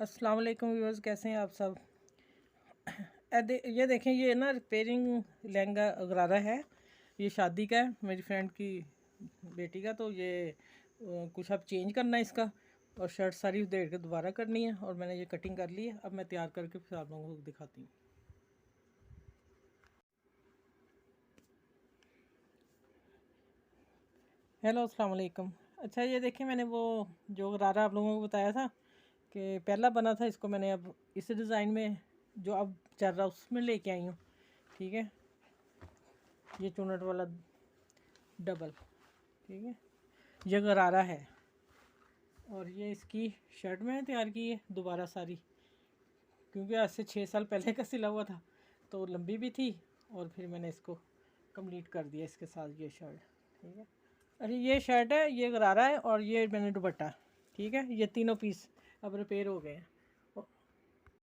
अस्सलाम वालेकुम व्यूअर्स, कैसे हैं आप सब। ये देखें, ये ना रिपेयरिंग लहंगा गरारा है। ये शादी का है, मेरी फ्रेंड की बेटी का। तो ये कुछ अब चेंज करना है इसका, और शर्ट सारी उधेड़ के दोबारा करनी है। और मैंने ये कटिंग कर ली है, अब मैं तैयार करके फिर आप लोगों को दिखाती हूँ। हेलो, अस्सलाम वालेकुम। अच्छा, ये देखें, मैंने वो जो गरारा आप लोगों को बताया था कि पहला बना था, इसको मैंने अब इस डिज़ाइन में जो अब चल रहा उसमें लेके आई हूँ। ठीक है, ये चुनट वाला डबल। ठीक है, ये गरारा है। और ये इसकी शर्ट मैंने तैयार की है दोबारा सारी, क्योंकि आज से 6 साल पहले का सिला हुआ था, तो लंबी भी थी। और फिर मैंने इसको कंप्लीट कर दिया इसके साथ ये शर्ट। ठीक है, अरे ये शर्ट है, ये गरारा है, और ये मैंने दुपट्टा। ठीक है, ये तीनों पीस अब रिपेयर हो गए हैं।